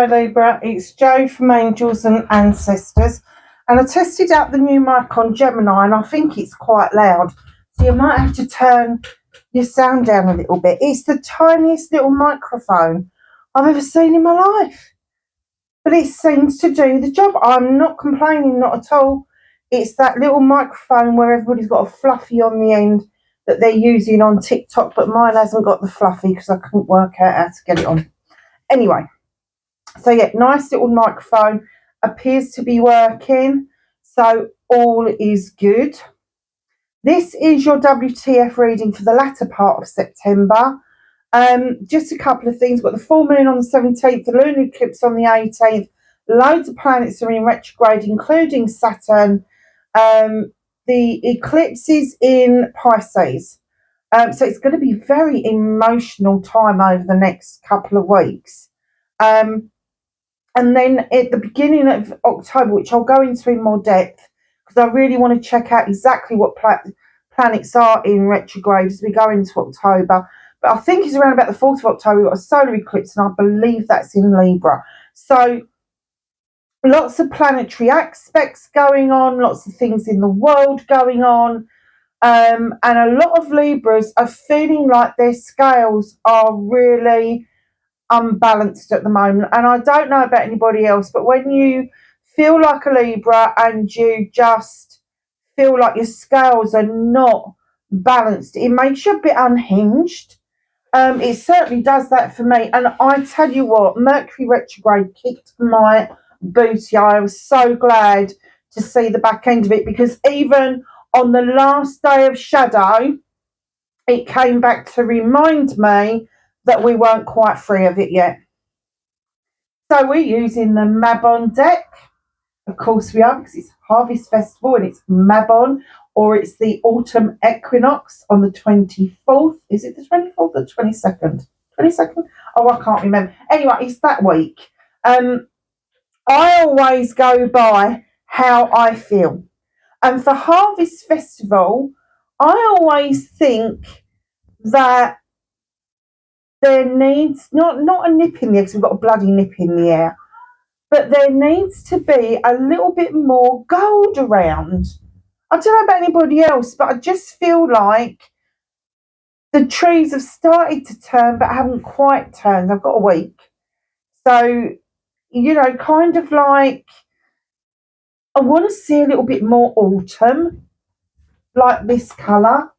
Hello Libra, it's Jo from Angels and Ancestors, and I tested out the new mic on Gemini and I think it's quite loud, so you might have to turn your sound down a little bit. It's the tiniest little microphone I've ever seen in my life, but it seems to do the job. I'm not complaining, not at all. It's that little microphone where everybody's got a fluffy on the end that they're using on TikTok, but mine hasn't got the fluffy because I couldn't work out how to get it on. Anyway, so yeah, nice little microphone, appears to be working, so all is good. This is your WTF reading for the latter part of September. Just a couple of things. We've got the full moon on the 17th, the lunar eclipse on the 18th. Loads of planets are in retrograde, including Saturn. The eclipse is in Pisces. So it's going to be a very emotional time over the next couple of weeks. And then at the beginning of October, which I'll go into in more depth, because I really want to check out exactly what planets are in retrograde as we go into October. But I think it's around about the 4th of October, we've got a solar eclipse, and I believe that's in Libra. So lots of planetary aspects going on, lots of things in the world going on. And a lot of Libras are feeling like their scales are really unbalanced at the moment. And I don't know about anybody else, but when you feel like a Libra and you just feel like your scales are not balanced, it makes you a bit unhinged. It certainly does that for me. And I tell you what, Mercury retrograde kicked my booty. I was so glad to see the back end of it, because even on the last day of shadow, it came back to remind me that we weren't quite free of it yet. So we're using the Mabon deck. Of course we are, because it's Harvest Festival and it's Mabon, or it's the autumn equinox on the 24th. Is it the 24th or the 22nd? 22nd? Oh, I can't remember. Anyway, it's that week. I always go by how I feel. And for Harvest Festival, I always think that there needs, not a nip in the air, because we've got a bloody nip in the air, but there needs to be a little bit more gold around. I don't know about anybody else, but I just feel like the trees have started to turn but haven't quite turned. I've got a week. So, you know, kind of like I want to see a little bit more autumn, like this colour.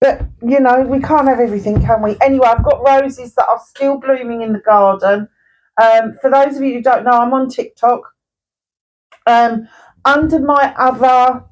But, you know, we can't have everything, can we? Anyway, I've got roses that are still blooming in the garden. For those of you who don't know, I'm on TikTok. Under my other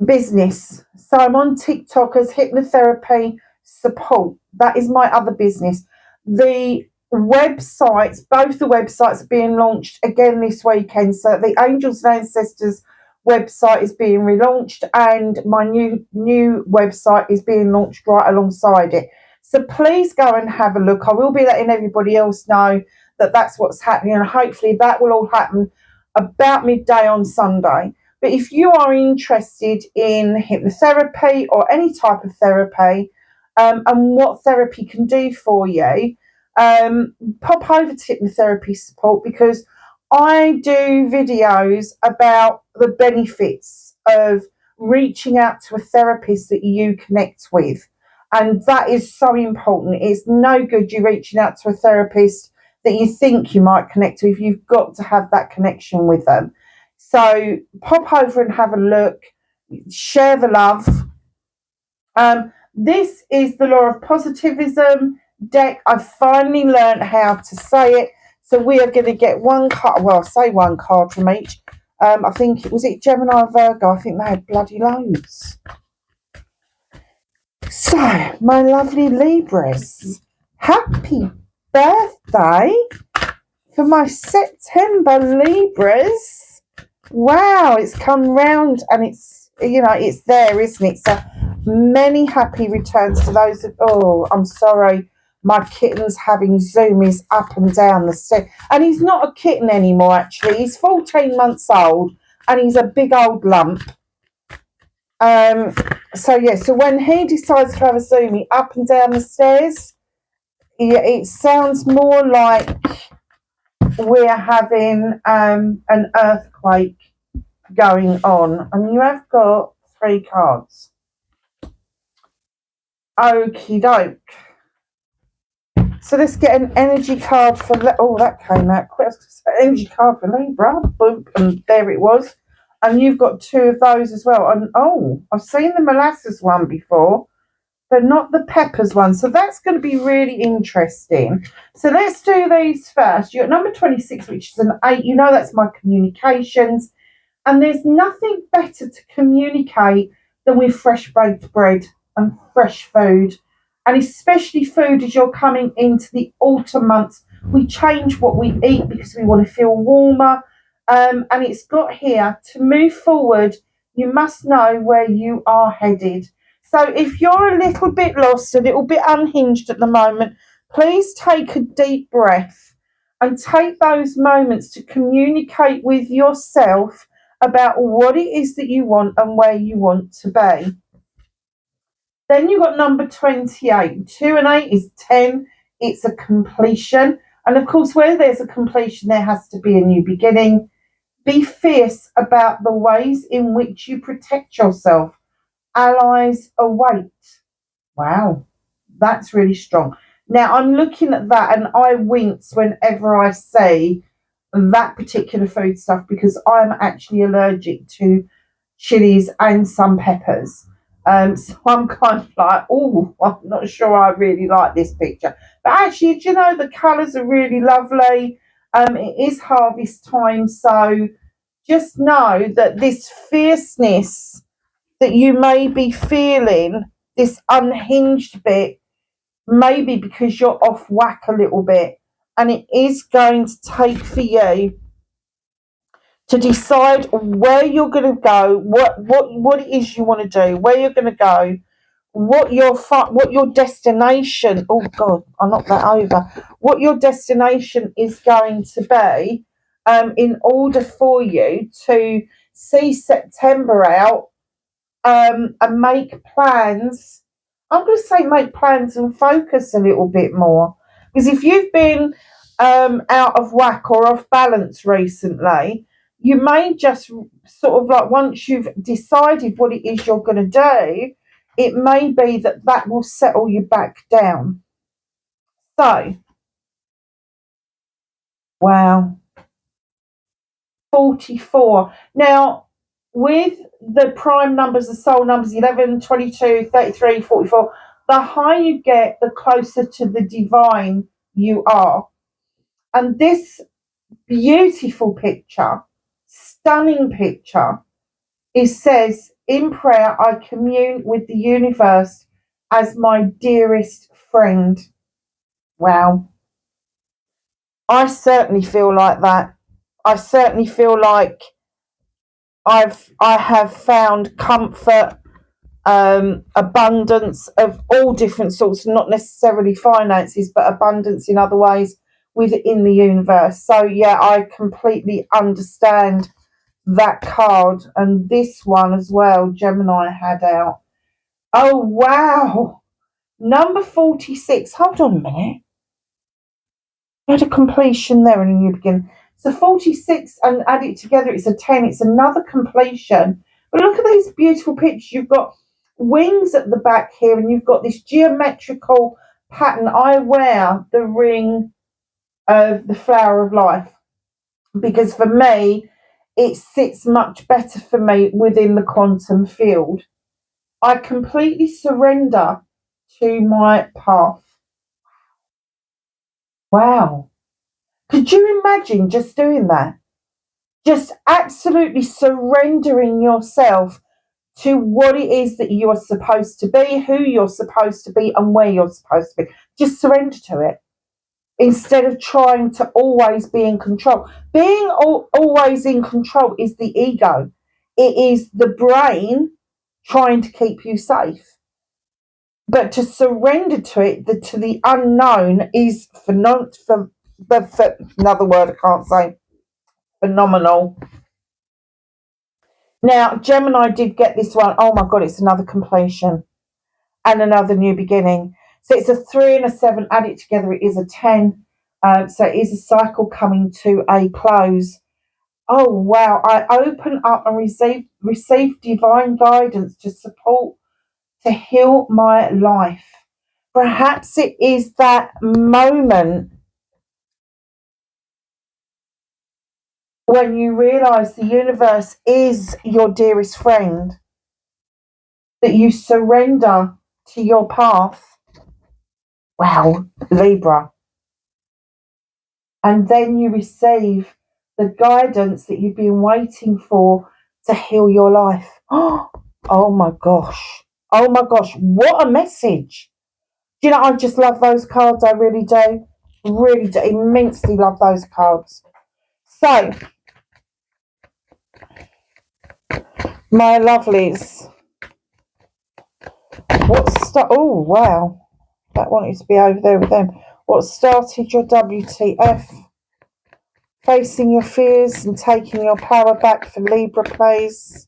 business. So I'm on TikTok as hypnotherapy support. That is my other business. The websites, both the websites are being launched again this weekend. So the Angels and Ancestors website is being relaunched, and my new website is being launched right alongside it. So please go and have a look. I will be letting everybody else know that that's what's happening, and hopefully that will all happen about midday on Sunday. But if you are interested in hypnotherapy or any type of therapy, and what therapy can do for you, pop over to hypnotherapy support, because I do videos about the benefits of reaching out to a therapist that you connect with. And that is so important. It's no good you reaching out to a therapist that you think you might connect with. You've got to have that connection with them. So pop over and have a look. Share the love. This is the Law of Positivism deck. I've finally learned how to say it. So we are going to get one card. Well, I say one card from each. I think, was it Gemini or Virgo? I think they had bloody loads. So, my lovely Libras, happy birthday for my September Libras. Wow, it's come round and it's, you know, it's there, isn't it? So many happy returns to those. Oh, I'm sorry. My kitten's having zoomies up and down the stairs. And he's not a kitten anymore, actually. He's 14 months old and he's a big old lump. So, yeah, so when he decides to have a zoomie up and down the stairs, yeah, it sounds more like we're having an earthquake going on. And you have got 3 cards. Okie doke. So let's get an energy card for oh, that came out quick. Energy card for Libra. Boom, and there it was. And you've got 2 of those as well. And oh, I've seen the molasses one before, but not the peppers one. So that's going to be really interesting. So let's do these first. You're at number 26, which is an 8. You know that's my communications. And there's nothing better to communicate than with fresh baked bread and fresh food. And especially food as you're coming into the autumn months. We change what we eat because we want to feel warmer. And it's got here, to move forward, you must know where you are headed. So if you're a little bit lost, a little bit unhinged at the moment, please take a deep breath and take those moments to communicate with yourself about what it is that you want and where you want to be. Then you've got number 28. 2 and 8 is 10. It's a completion. And of course, where there's a completion, there has to be a new beginning. Be fierce about the ways in which you protect yourself. Allies await. Wow, that's really strong. Now, I'm looking at that and I wince whenever I see that particular food stuff because I'm actually allergic to chilies and some peppers. So I'm kind of like, oh, I'm not sure I really like this picture. But actually, do you know, the colours are really lovely. It is harvest time, so just know that this fierceness that you may be feeling, this unhinged bit, maybe because you're off whack a little bit, and it is going to take for you to decide where you're going to go, what it is you want to do, where you're going to go, what your destination. Oh God, I'll knock that over. What your destination is going to be, in order for you to see September out, and make plans. I'm going to say make plans and focus a little bit more, because if you've been out of whack or off balance recently, you may just sort of like, once you've decided what it is you're going to do, it may be that will settle you back down. So, wow, 44. Now, with the prime numbers, the soul numbers, 11, 22, 33, 44, the higher you get, the closer to the divine you are. And this beautiful picture, stunning picture, it says, in prayer, I commune with the universe as my dearest friend. Wow. I certainly feel like that. I certainly feel like I have found comfort, abundance of all different sorts, not necessarily finances, but abundance in other ways within the universe. So yeah, I completely understand that card, and this one as well, Gemini had out. Oh wow, number 46. Hold on a minute. You had a completion there and a new beginning. So 46 and add it together, it's a 10. It's another completion. But look at these beautiful pictures. You've got wings at the back here, and you've got this geometrical pattern. I wear the ring of the flower of life because for me, it sits much better for me within the quantum field. I completely surrender to my path. Wow. Could you imagine just doing that? Just absolutely surrendering yourself to what it is that you are supposed to be, who you're supposed to be, and where you're supposed to be. Just surrender to it instead of trying to always be in control. Being always in control is the ego. It is the brain trying to keep you safe. But to surrender to it, to the unknown, is another word I can't say, phenomenal. Now, Gemini did get this one. Oh my God, it's another completion and another new beginning. So it's a 3 and a 7. Add it together, it is a 10. So it is a cycle coming to a close. Oh, wow. I open up and receive divine guidance to support, to heal my life. Perhaps it is that moment when you realize the universe is your dearest friend, that you surrender to your path. Wow, Libra. And then you receive the guidance that you've been waiting for to heal your life. Oh my gosh. Oh my gosh. What a message. Do you know, I just love those cards. I really do. Really do. Immensely love those cards. So, my lovelies. Oh, wow. That wanted to be over there with them. What started your WTF? Facing your fears and taking your power back for Libra, please.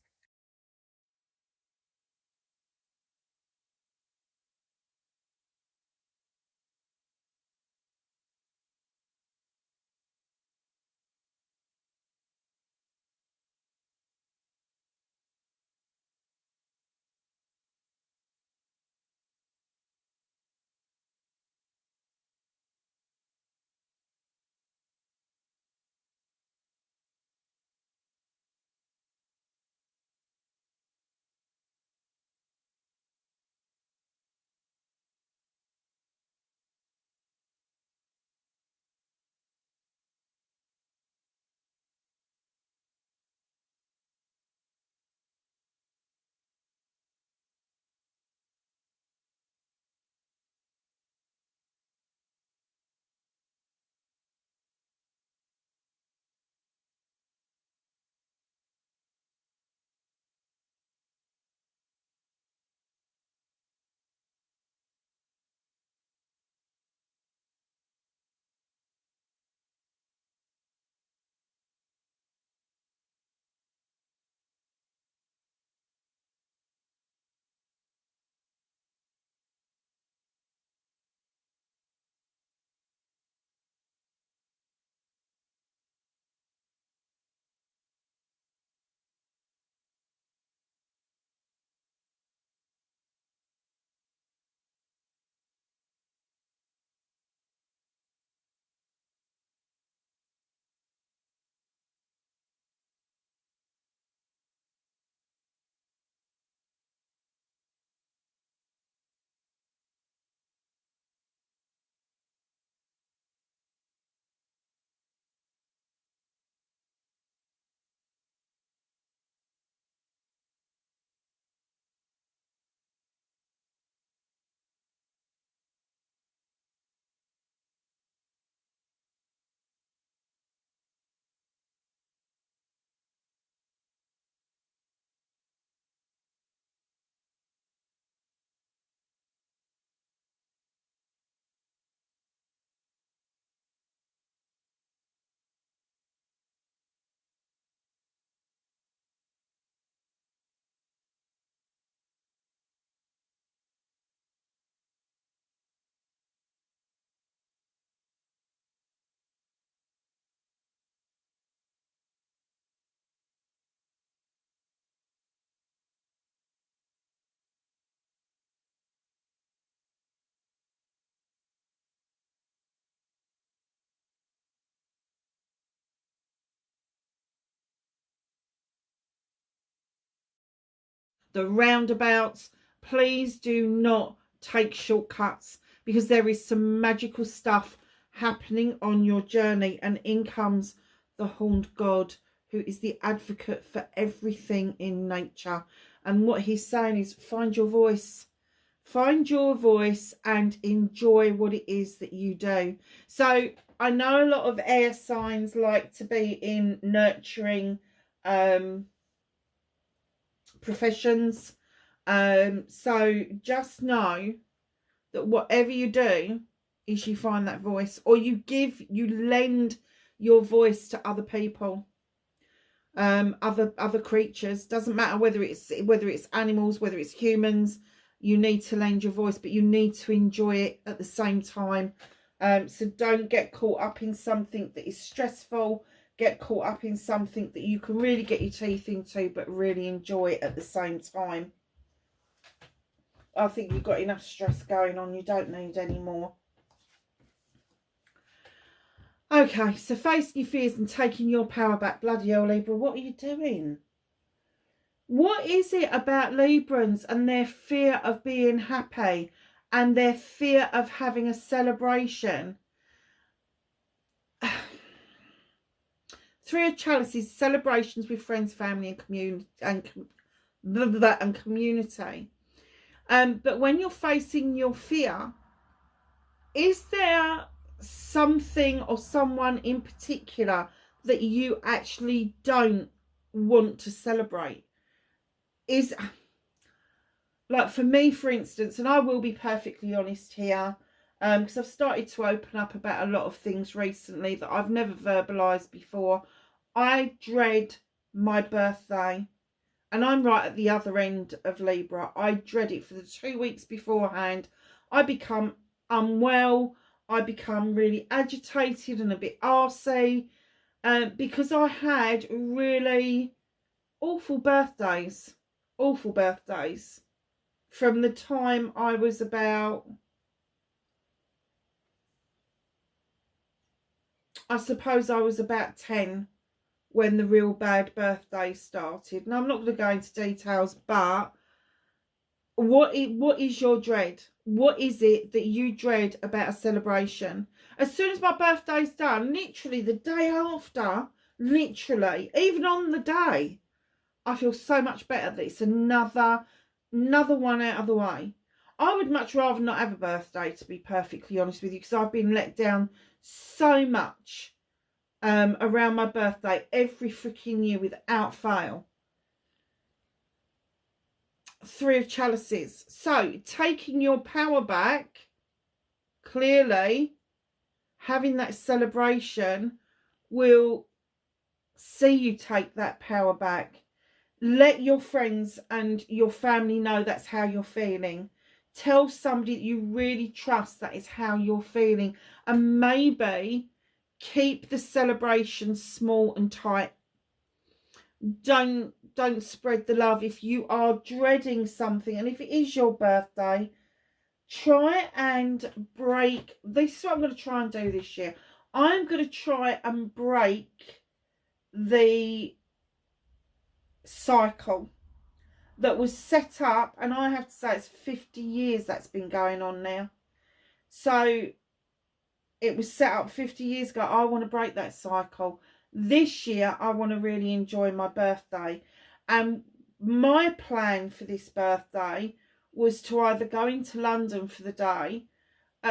The roundabouts, please do not take shortcuts, because there is some magical stuff happening on your journey. And in comes the horned god, who is the advocate for everything in nature. And what he's saying is, find your voice. Find your voice and enjoy what it is that you do. So I know a lot of air signs like to be in nurturing professions. So just know that whatever you do is you find that voice, or you lend your voice to other people, other creatures. Doesn't matter whether it's animals, whether it's humans. You need to lend your voice, but you need to enjoy it at the same time. So don't get caught up in something that is stressful. Get caught up in something that you can really get your teeth into, but really enjoy it at the same time. I think you've got enough stress going on. You don't need any more. Okay, so facing your fears and taking your power back. Bloody hell, Libra, what are you doing? What is it about Librans and their fear of being happy and their fear of having a celebration? Three of Chalices, celebrations with friends, family, and community, and community. But when you're facing your fear, is there something or someone in particular that you actually don't want to celebrate? Is, like, for me, for instance, and I will be perfectly honest here, because I've started to open up about a lot of things recently that I've never verbalised before. I dread my birthday, and I'm right at the other end of Libra. I dread it for the 2 weeks beforehand. I become unwell. I become really agitated and a bit arsey, because I had really awful birthdays. Awful birthdays. From the time I was about, I suppose I was about 10 when the real bad birthday started. Now, I'm not going to go into details, but what is your dread? What is it that you dread about a celebration? As soon as my birthday's done, literally the day after, literally, even on the day, I feel so much better that it's another one out of the way. I would much rather not have a birthday, to be perfectly honest with you, because I've been let down so much around my birthday every freaking year without fail. Three of Chalices. So taking your power back, clearly having that celebration will see you take that power back. Let your friends and your family know that's how you're feeling. Tell somebody that you really trust that is how you're feeling. And maybe keep the celebration small and tight. Don't spread the love. If you are dreading something, and if it is your birthday, try and break. This is what I'm going to try and do this year. I'm going to try and break the cycle that was set up, and I have to say it's 50 years that's been going on now. So it was set up 50 years ago. I want to break that cycle. This year I want to really enjoy my birthday, and my plan for this birthday was to either go into London for the day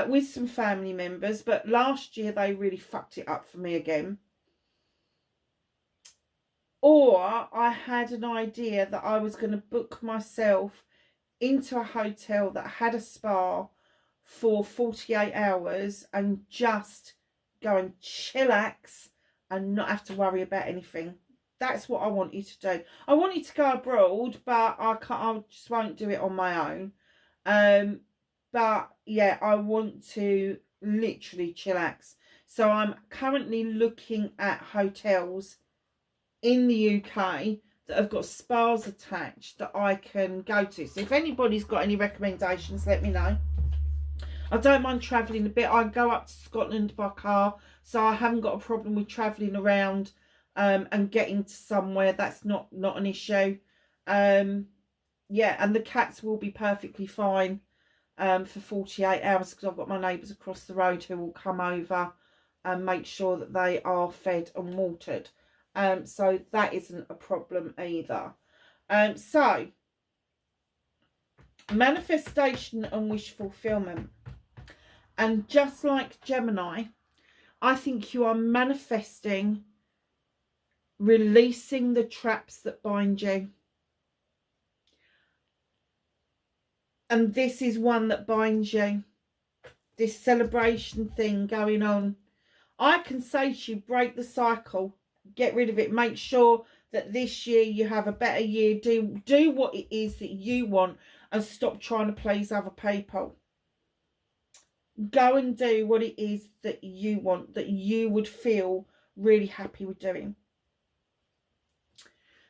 with some family members, but last year they really fucked it up for me again. Or I had an idea that I was going to book myself into a hotel that had a spa for 48 hours and just go and chillax and not have to worry about anything. That's what I want you to do. I want you to go abroad, but I just won't do it on my own. But yeah, I want to literally chillax. So I'm currently looking at hotels in the UK that have got spas attached that I can go to. So if anybody's got any recommendations, let me know. I don't mind travelling a bit. I go up to Scotland by car, so I haven't got a problem with travelling around and getting to somewhere. That's not an issue. Yeah, and the cats will be perfectly fine for 48 hours because I've got my neighbours across the road who will come over and make sure that they are fed and watered. So that isn't a problem either. So manifestation and wish fulfillment. And just like Gemini, I think you are manifesting releasing the traps that bind you. And this is one that binds you. This celebration thing going on. I can say to you, break the cycle. Get rid of it. Make sure that this year you have a better year. Do what it is that you want. and stop trying to please other people. Go and do what it is that you want, that you would feel really happy with doing.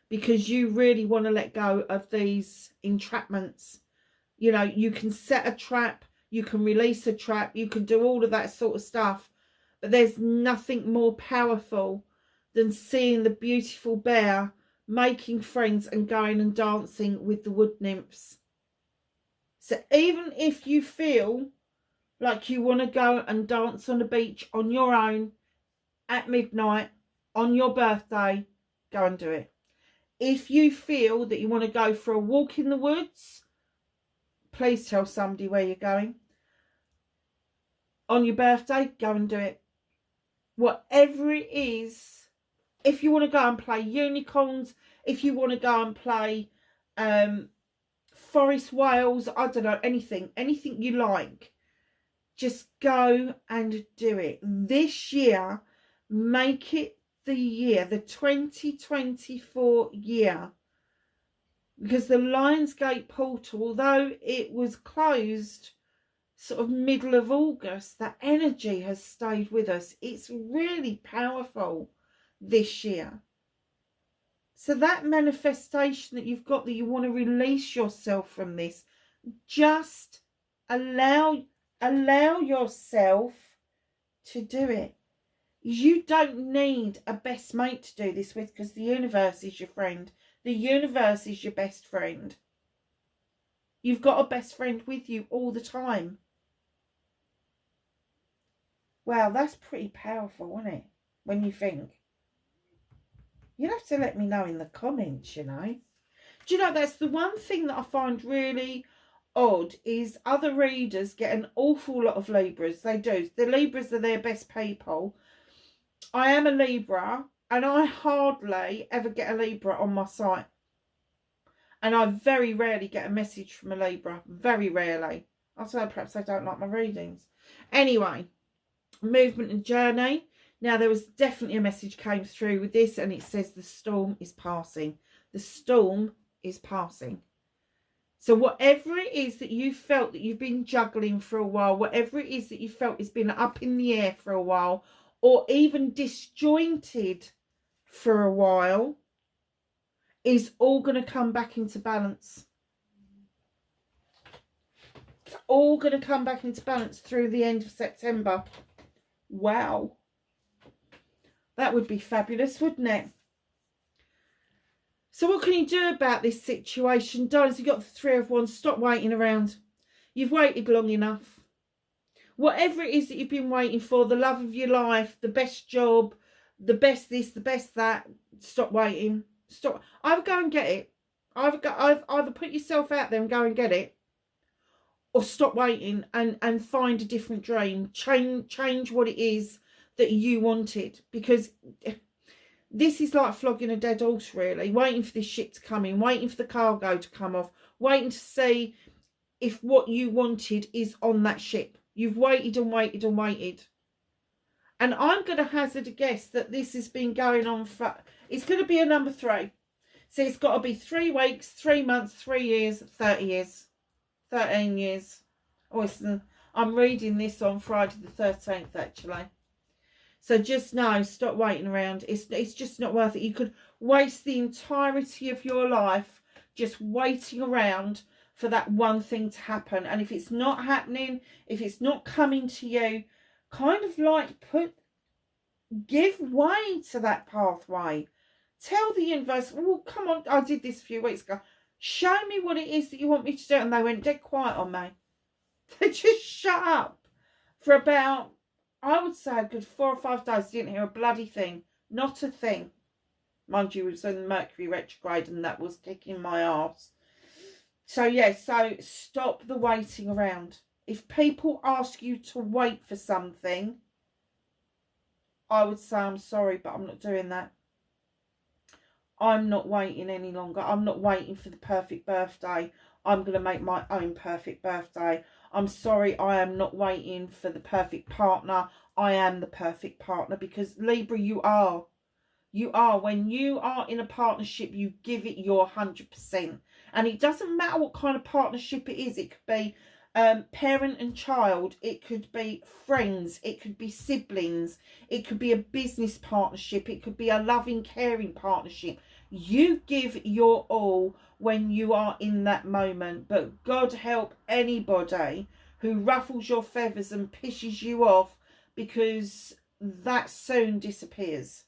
Because you really want to let go of these entrapments. You know, you can set a trap, you can release a trap, you can do all of that sort of stuff. But there's nothing more powerful than seeing the beautiful bear making friends and going and dancing with the wood nymphs. So even if you feel like you want to go and dance on the beach on your own at midnight on your birthday, go and do it. If you feel that you want to go for a walk in the woods, please tell somebody where you're going. On your birthday, go and do it. Whatever it is, if you want to go and play unicorns, if you want to go and play forest whales, I don't know, anything you like, just go and do it. This year, make it the year, the 2024 year, because the Lionsgate portal, although it was closed sort of middle of August, that energy has stayed with us. It's really powerful this year. So that manifestation that you've got, that you want to release yourself from this, just allow yourself to do it. You don't need a best mate to do this with, because the universe is your friend. The universe is your best friend. You've got a best friend with you all the time. Wow, that's pretty powerful, isn't it? When you think. You'll have to let me know in the comments, you know. Do you know, that's the one thing that I find really odd, is other readers get an awful lot of Libras. They do. The Libras are their best people. I am a Libra, and I hardly ever get a Libra on my site. And I very rarely get a message from a Libra. Very rarely. I say perhaps they don't like my readings. Anyway, movement and journey. Now, there was definitely a message came through with this, and it says the storm is passing. The storm is passing. So whatever it is that you felt that you've been juggling for a while, whatever it is that you felt has been up in the air for a while, or even disjointed for a while, is all going to come back into balance. It's all going to come back into balance through the end of September. Wow. That would be fabulous, wouldn't it? So what can you do about this situation? Darlings, you've got the Three of Wands. Stop waiting around. You've waited long enough. Whatever it is that you've been waiting for, the love of your life, the best job, the best this, the best that, stop waiting. Stop. Either go and get it. Either put yourself out there and go and get it, or stop waiting and find a different dream. Change what it is that you wanted, because this is like flogging a dead horse, really. Waiting for this ship to come in, waiting for the cargo to come off, waiting to see if what you wanted is on that ship. You've waited and waited and waited. And I'm going to hazard a guess that this has been going on for... It's going to be a number 3. So it's got to be 3 weeks, 3 months, 3 years, 30 years. 13 years. Oh, I'm reading this on Friday the 13th, actually. So just know, stop waiting around. It's just not worth it. You could waste the entirety of your life just waiting around for that one thing to happen. And if it's not happening, if it's not coming to you, kind of like give way to that pathway. Tell the universe, well, come on, I did this a few weeks ago. Show me what it is that you want me to do. And they went dead quiet on me. They just shut up for about, I would say, a good 4 or 5 days. Didn't hear a bloody thing. Not a thing. Mind you, it was in Mercury retrograde, and that was kicking my arse. So, yeah, so stop the waiting around. If people ask you to wait for something, I would say, I'm sorry, but I'm not doing that. I'm not waiting any longer. I'm not waiting for the perfect birthday. I'm going to make my own perfect birthday. I'm sorry, I am not waiting for the perfect partner. I am the perfect partner, because Libra, you are. You are. When you are in a partnership, you give it your 100%. And it doesn't matter what kind of partnership it is. It could be parent and child. It could be friends. It could be siblings. It could be a business partnership. It could be a loving, caring partnership. You give your all when you are in that moment. But God help anybody who ruffles your feathers and pisses you off, because that soon disappears.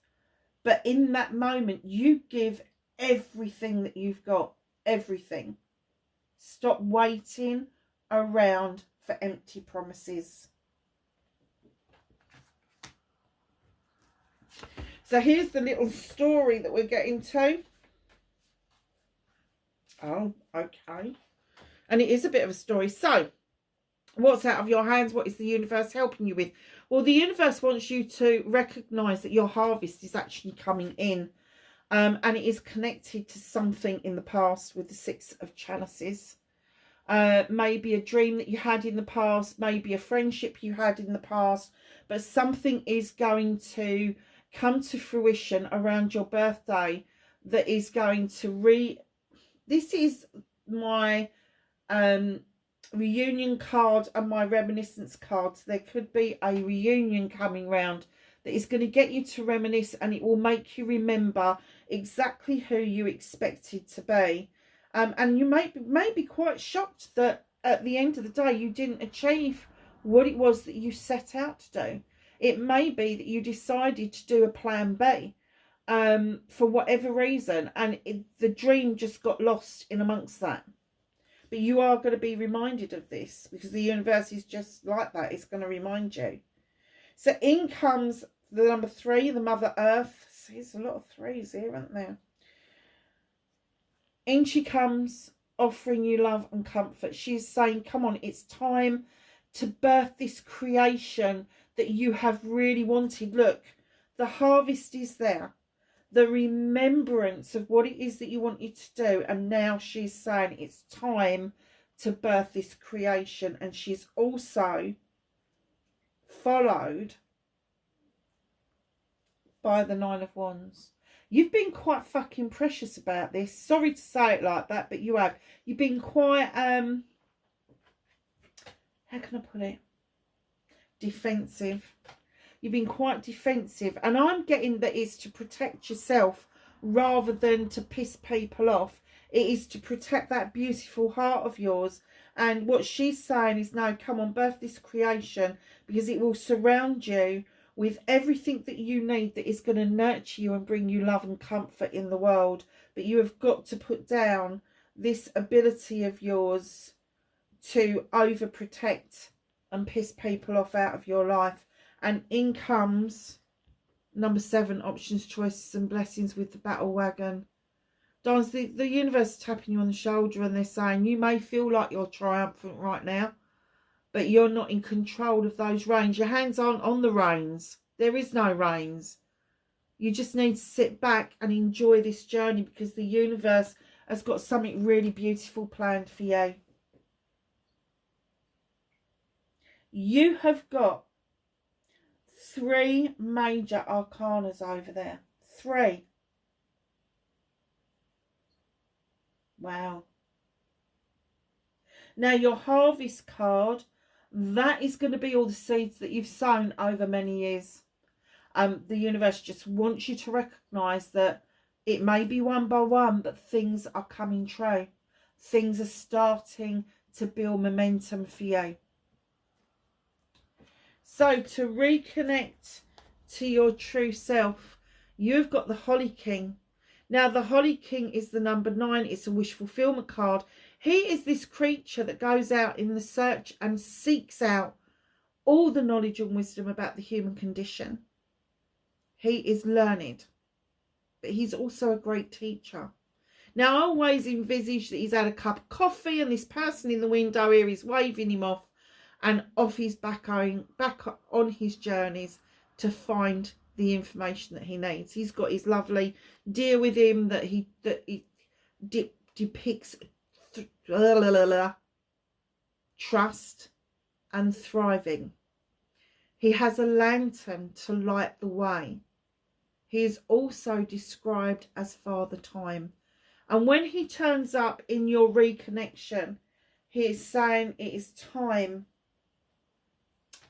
But in that moment, you give everything that you've got. Everything. Stop waiting around for empty promises. So here's the little story that we're getting to. Oh, okay. And it is a bit of a story. So, what's out of your hands? What is the universe helping you with? Well, the universe wants you to recognise that your harvest is actually coming in. And it is connected to something in the past with the Six of Chalices. Maybe a dream that you had in the past. Maybe a friendship you had in the past. But something is going to come to fruition around your birthday that is going to This is my reunion card and my reminiscence cards. There could be a reunion coming round that is going to get you to reminisce, and it will make you remember exactly who you expected to be. And you may be quite shocked that at the end of the day you didn't achieve what it was that you set out to do. It may be that you decided to do a plan B for whatever reason, and the dream just got lost in amongst that. But you are going to be reminded of this, because the universe is just like that. It's going to remind you. So in comes the number 3, the Mother Earth. See, there's a lot of 3s here, aren't there? In she comes, offering you love and comfort. She's saying, come on, it's time to birth this creation that you have really wanted. Look, the harvest is there. The remembrance of what it is that you wanted to do. And now she's saying it's time to birth this creation. And she's also followed by the 9 of Wands. You've been quite fucking precious about this. Sorry to say it like that, but you have. You've been quite, how can I put it? Defensive. You've been quite defensive. And I'm getting that it's to protect yourself rather than to piss people off. It is to protect that beautiful heart of yours. And what she's saying is, no, come on, birth this creation, because it will surround you with everything that you need that is going to nurture you and bring you love and comfort in the world. But you have got to put down this ability of yours to overprotect and piss people off out of your life. And in comes number 7, options, choices and blessings with the battle wagon. Darlings, the universe is tapping you on the shoulder, and they're saying you may feel like you're triumphant right now, but you're not in control of those reins. Your hands aren't on the reins. There is no reins. You just need to sit back and enjoy this journey, because the universe has got something really beautiful planned for you. You have got 3 major arcanas over there. 3. Wow. Now your harvest card, that is going to be all the seeds that you've sown over many years. The universe just wants you to recognise that it may be one by one, but things are coming true. Things are starting to build momentum for you. So to reconnect to your true self, you've got the Holly King. Now the Holly King is the number 9. It's a wish fulfillment card. He is this creature that goes out in the search and seeks out all the knowledge and wisdom about the human condition. He is learned, but he's also a great teacher. Now I always envisage that he's had a cup of coffee and this person in the window here is waving him off, and off he's back on his journeys to find the information that he needs. He's got his lovely deer with him that he depicts trust and thriving. He has a lantern to light the way. he is also described as Father Time. And when he turns up in your reconnection, he is saying it is time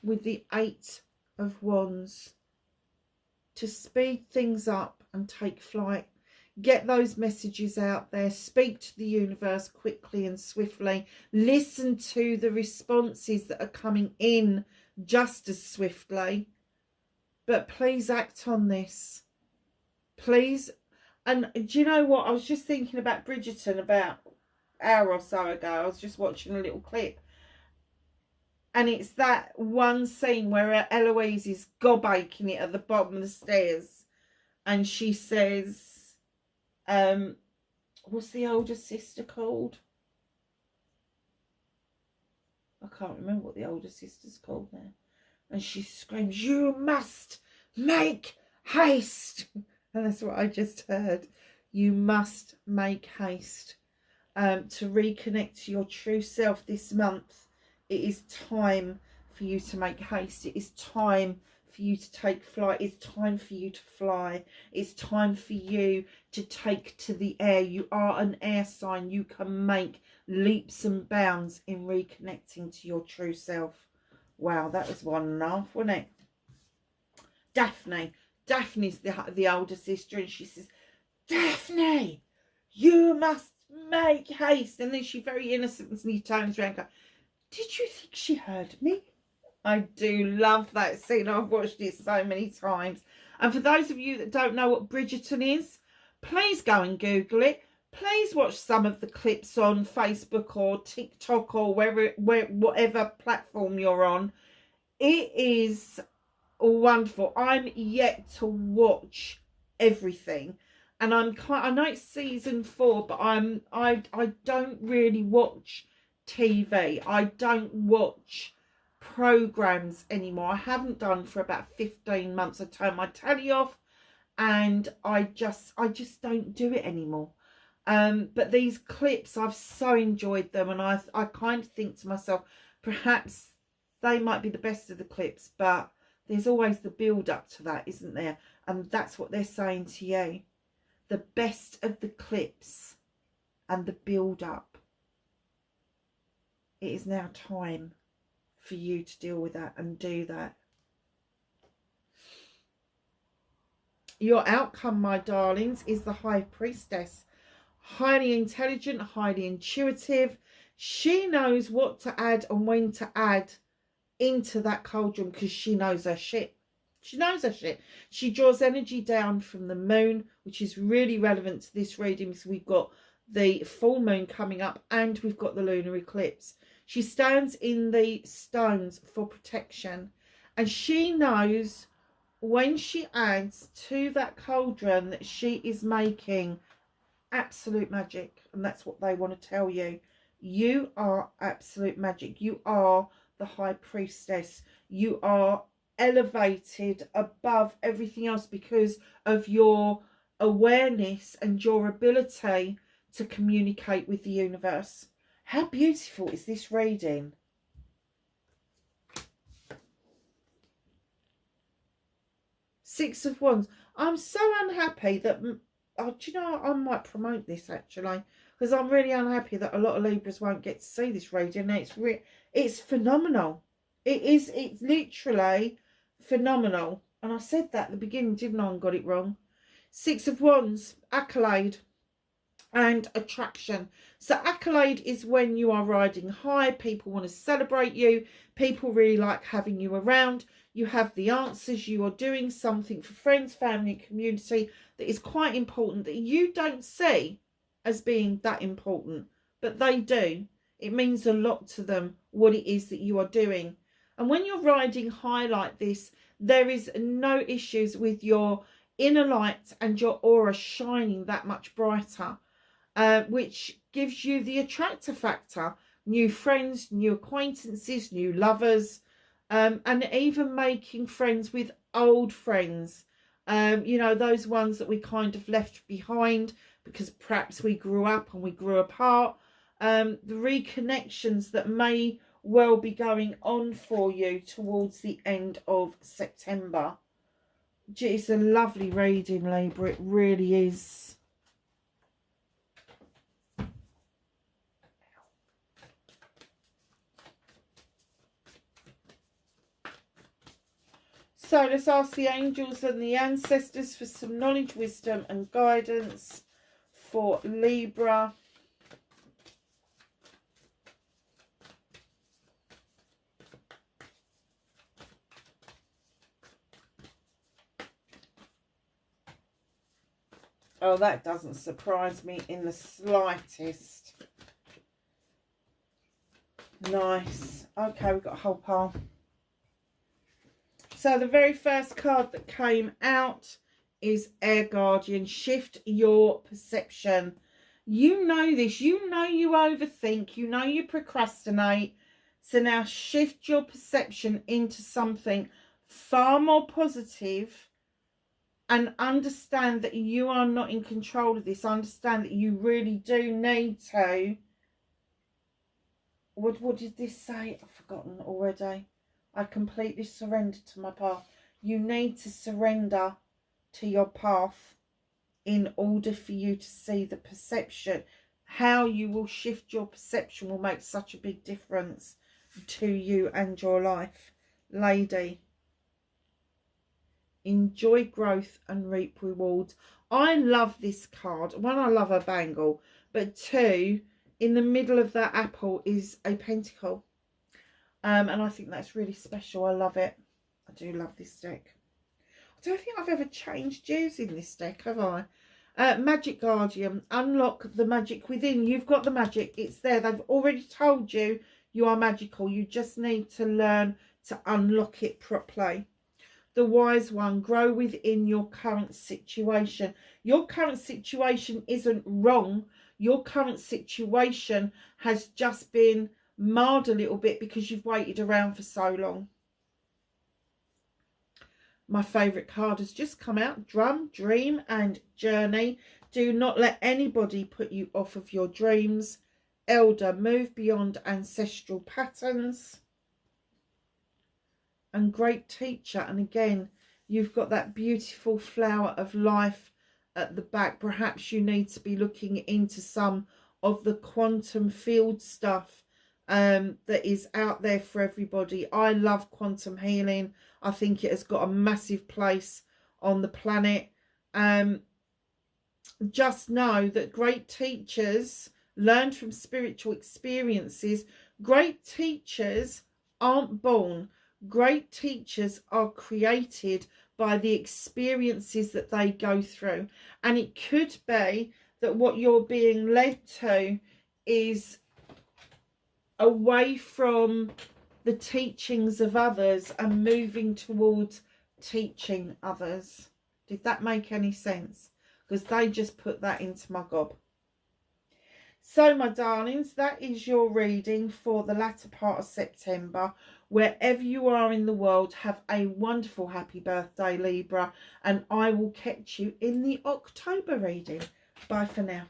with the Eight of Wands to speed things up and take flight. Get those messages out there. Speak to the universe quickly and swiftly. Listen to the responses that are coming in just as swiftly. But please act on this. Please. And do you know what? I was just thinking about Bridgerton about an hour or so ago. I was just watching a little clip. And it's that one scene where Eloise is gob-aching it at the bottom of the stairs. And she says, what's the older sister called? I can't remember what the older sister's called now. And she screams, "You must make haste." And that's what I just heard. You must make haste to reconnect to your true self this month. It is time for you to make haste. It is time for you to take flight. It's time for you to fly. It's time for you to take to the air. You are an air sign. You can make leaps and bounds in reconnecting to your true self. Wow, that was 1.5, wasn't it? Daphne's the older sister, and she says, "Daphne, you must make haste." And then she very innocently turns around and goes, "Did you think she heard me?" I do love that scene. I've watched it so many times. And for those of you that don't know what Bridgerton is, please go and Google it. Please watch some of the clips on Facebook or TikTok or whatever platform you're on. It is wonderful. I'm yet to watch everything. And I know it's season 4, but I don't really watch TV. I don't watch programs anymore. I haven't done for about 15 months. I turned my telly off and I just don't do it anymore. But these clips, I've so enjoyed them, and I kind of think to myself, perhaps they might be the best of the clips, but there's always the build up to that, isn't there? And that's what they're saying to you. The best of the clips and the build up. It is now time for you to deal with that and do that. Your outcome, my darlings, is the High Priestess. Highly intelligent, highly intuitive. She knows what to add and when to add into that cauldron because she knows her shit. She knows her shit. She draws energy down from the moon, which is really relevant to this reading because we've got the full moon coming up and we've got the lunar eclipse. She stands in the stones for protection, and she knows when she adds to that cauldron that she is making absolute magic. And that's what they want to tell you. You are absolute magic. You are the High Priestess. You are elevated above everything else because of your awareness and your ability to communicate with the universe. How beautiful is this reading? Six of Wands. I'm so unhappy that, do you know, I might promote this actually, because I'm really unhappy that a lot of Libras won't get to see this reading. It's phenomenal. It's literally phenomenal. And I said that at the beginning, didn't I, and got it wrong. Six of Wands, accolade and attraction. So accolade is when you are riding high. People want to celebrate you. People really like having you around. You have the answers. You are doing something for friends, family, community that is quite important that you don't see as being that important, but they do. It means a lot to them what it is that you are doing. And when you're riding high like this, there is no issues with your inner light and your aura shining that much brighter, which gives you the attractor factor. New friends, new acquaintances, new lovers, and even making friends with old friends. You know, those ones that we kind of left behind because perhaps we grew up and we grew apart. The reconnections that may well be going on for you towards the end of September. It's a lovely reading, Libra. It really is. So let's ask the angels and the ancestors for some knowledge, wisdom and guidance for Libra. Oh, that doesn't surprise me in the slightest. Nice. Okay, we've got a whole pile. So the very first card that came out is Air Guardian. Shift your perception. You know this. You know you overthink. You know you procrastinate. So now shift your perception into something far more positive. And understand that you are not in control of this. Understand that you really do need to. What did this say? I've forgotten already. I completely surrendered to my path. You need to surrender to your path in order for you to see the perception. How you will shift your perception will make such a big difference to you and your life, lady. Enjoy growth and reap rewards. I love this card. One, I love a bangle, but two, in the middle of that apple is a pentacle, and I think that's really special. I love it. I do love this deck. I don't think I've ever changed using this deck, have I? Magic Guardian. Unlock the magic within. You've got the magic. It's there. They've already told you you are magical. You just need to learn to unlock it properly. The Wise One. Grow within your current situation. Your current situation isn't wrong. Your current situation has just been marred a little bit because you've waited around for so long. My favourite card has just come out. Drum, Dream and Journey. Do not let anybody put you off of your dreams. Elder. Move beyond ancestral patterns. And Great Teacher. And again, you've got that beautiful flower of life at the back. Perhaps you need to be looking into some of the quantum field stuff that is out there for everybody. I love quantum healing. I think it has got a massive place on the planet. Just know that great teachers learn from spiritual experiences. Great teachers aren't born. Great teachers are created by the experiences that they go through. And it could be that what you're being led to is away from the teachings of others and moving towards teaching others. Did that make any sense? Because they just put that into my gob. So, my darlings, that is your reading for the latter part of September. Wherever you are in the world, have a wonderful happy birthday, Libra. And I will catch you in the October reading. Bye for now.